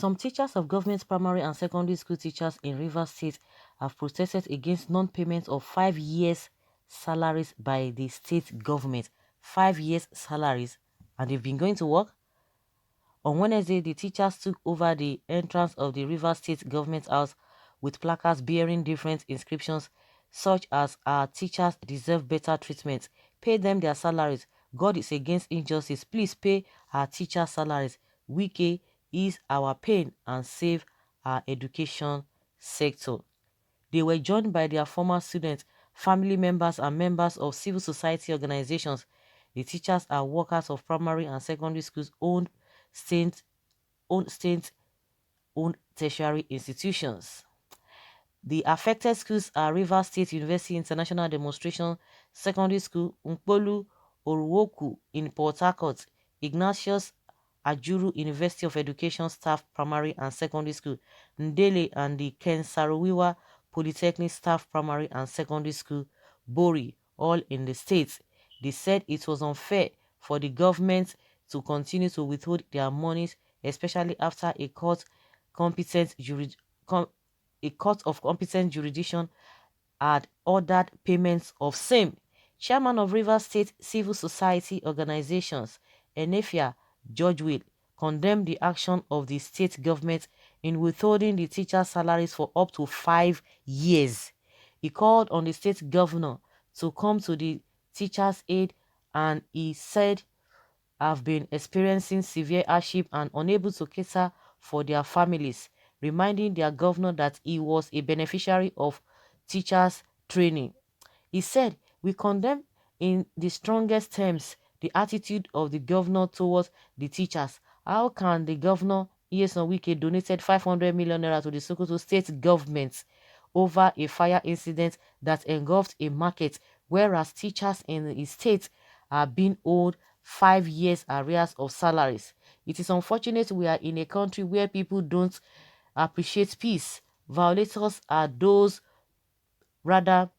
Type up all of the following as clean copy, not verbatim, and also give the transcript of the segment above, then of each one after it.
Some teachers of government primary and secondary school teachers in Rivers State have protested against non-payment of 5 years salaries by the state government. 5 years salaries, and they've been going to work. On Wednesday, the teachers took over the entrance of the Rivers State Government House with placards bearing different inscriptions such as "Our teachers deserve better treatment. Pay them their salaries. God is against injustice. Please pay our teachers' salaries. Wike ease our pain and save our education sector." They were joined by their former students, family members, and members of civil society organizations. The teachers are workers of primary and secondary schools state, state-owned tertiary institutions. The affected schools are Rivers State University International Demonstration Secondary School, Nkpolu Oruwoku in Port Harcourt, Ignatius Ajuru University of Education Staff Primary and Secondary School, Ndele, and the Ken Saro-Wiwa Polytechnic Staff Primary and Secondary School, Bori, all in the state. They said it was unfair for the government to continue to withhold their monies, especially after a competent jurid, court of competent jurisdiction had ordered payments of same. Chairman of Rivers State Civil Society Organizations, Enefia George Will, condemned the action of the state government in withholding the teachers' salaries for up to 5 years. He called on the state governor to come to the teachers' aid, and he said have been experiencing severe hardship and unable to cater for their families, reminding their governor that he was a beneficiary of teachers' training. He said, "We condemn in the strongest terms the attitude of the governor towards the teachers. How can the governor, Nyesom Wike, donated 500 million naira to the Sokoto state government over a fire incident that engulfed a market, whereas teachers in the state are being owed 5 years arrears of salaries? It is unfortunate we are in a country where people don't appreciate peace. Violators are those rather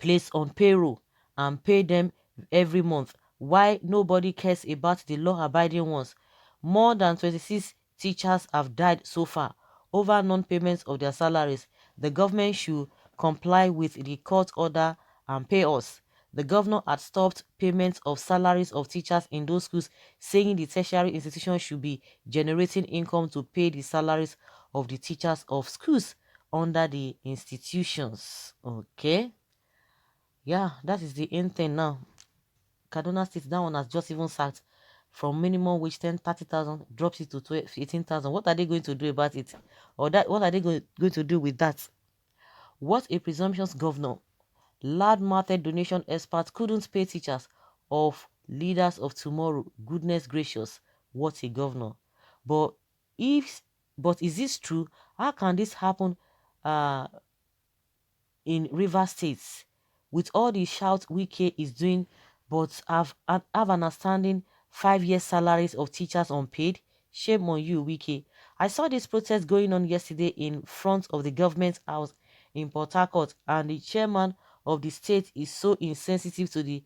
placed on payroll and pay them every month. Why nobody cares about the law-abiding ones? More than 26 teachers have died so far over non-payments of their salaries. The government should comply with the court order and pay us." The governor had stopped payments of salaries of teachers in those schools, saying the tertiary institution should be generating income to pay the salaries of the teachers of schools under the institutions. Okay. Yeah, that is the end thing now. Kaduna State, that one has just even sacked from minimum wage 30,000, drops it to 18,000. What are they going to do about it? Or that? What are they going to do with that? What a presumptuous governor. Loud-mouthed donation experts couldn't pay teachers of leaders of tomorrow. Goodness gracious, what a governor. But if but is this true? How can this happen uh in River States with all the shout Wike is doing, but have an outstanding 5 year salaries of teachers unpaid? Shame on you, Wike. I saw this protest going on yesterday in front of the government house in Port Harcourt, and the chairman of the state is so insensitive to the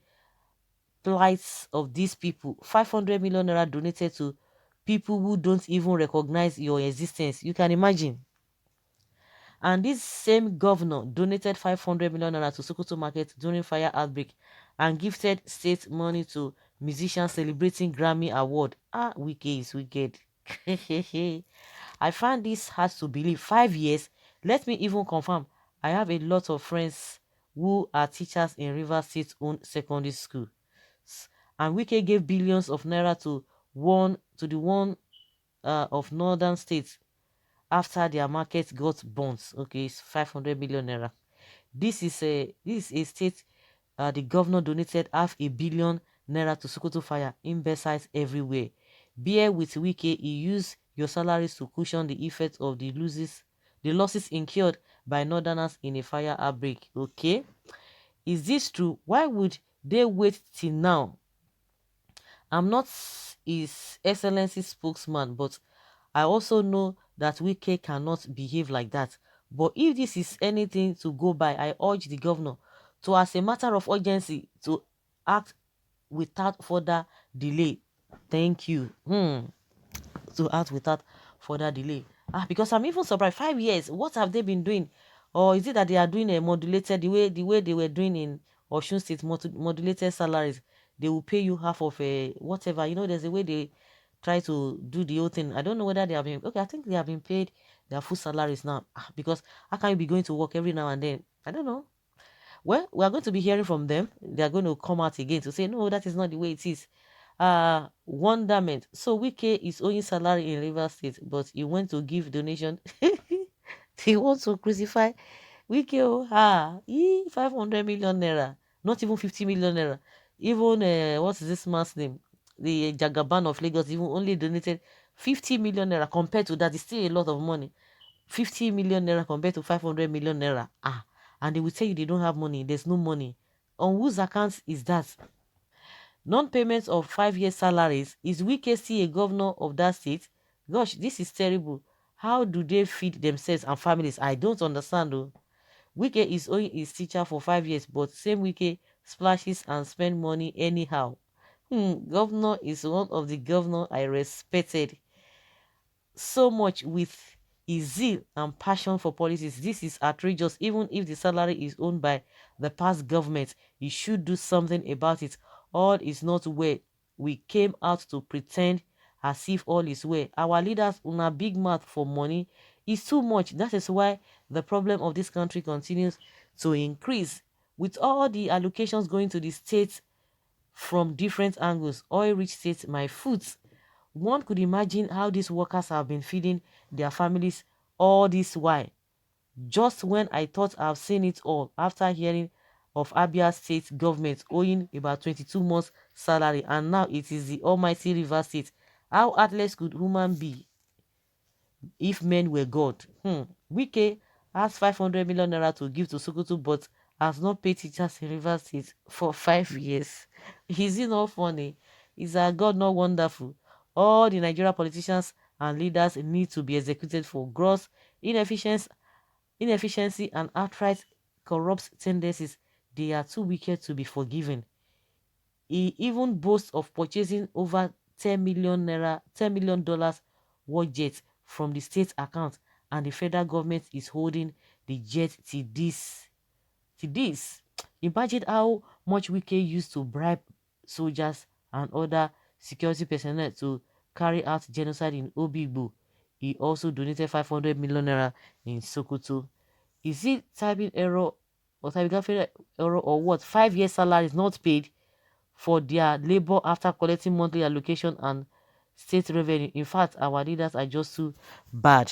plights of these people. 500 million naira donated to people who don't even recognize your existence. You can imagine. And this same governor donated 500 million naira to Sokoto Market during fire outbreak and gifted state money to musicians celebrating Grammy Award. Ah, Wike is wicked. I find this hard to believe. 5 years? Let me even confirm. I have a lot of friends who are teachers in River State owned secondary school. And Wike gave billions of naira to the one of northern states after their market got burnt. Okay, it's 500 million naira. This is a state. The governor donated $500 million naira to Sokoto fire. Imbeciles everywhere. Bear with Wike. He used your salaries to cushion the effects of the losses incurred by northerners in a fire outbreak. Okay, is this true? Why would they wait till now? I'm not His Excellency's spokesman, but I also know that Wike cannot behave like that. But if this is anything to go by, I urge the governor to, as a matter of urgency, to act without further delay. Thank you. To act without for that delay. Because I'm even surprised. 5 years, what have they been doing? Or is it that they are doing a modulated, the way they were doing in Osun State, modulated salaries? They will pay you half of a whatever. There's a way they try to do the whole thing. I don't know whether they have been okay. I think they have been paid their full salaries now. Because how can you be going to work every now and then? I don't know. Well, we are going to be hearing from them. They are going to come out again to say, no, that is not the way it is. Wonderment. So Wike is owing salary in River State, but he went to give donation. He wants to crucify Wike. 500 million naira. Not even 50 million naira. Even, what is this man's name? The Jagaban of Lagos even only donated 50 million naira. Compared to that, it's still a lot of money. 50 million naira compared to 500 million naira. And they will tell you they don't have money. There's no money. On whose account is that? Non-payment of 5 year salaries. Is Wike still a governor of that state? Gosh, this is terrible. How do they feed themselves and families? I don't understand though. Wike is owing his teacher for 5 years, but same Wike splashes and spend money anyhow. Governor is one of the governor I respected so much with his zeal and passion for politics. This is outrageous. Even if the salary is owned by the past government, he should do something about it. All is not well. We came out to pretend as if all is well. Our leaders on a big mouth for money is too much. That is why the problem of this country continues to increase. With all the allocations going to the states from different angles, oil-rich states, my foods, one could imagine how these workers have been feeding their families all this while. Just when I thought I've seen it all, after hearing of Abia State government owing about 22 months salary, and now it is the almighty River State. How heartless could human be if men were God? Wike has 500 million naira to give to Sokoto, but has not paid teachers in River State for 5 years. Is it not funny? Is our God not wonderful? All the Nigeria politicians and leaders need to be executed for gross inefficiency and outright corrupt tendencies. They are too wicked to be forgiven. He even boasts of purchasing over 10 million naira, $10 million worth jets from the state account, and the federal government is holding the jet till this. Imagine how much Wike used to bribe soldiers and other security personnel to carry out genocide in Obigbo. He also donated 500 million naira in Sokoto. Is it typing error or typographical error or what? 5 year salary is not paid for their labor after collecting monthly allocation and state revenue. In fact, our leaders are just too bad.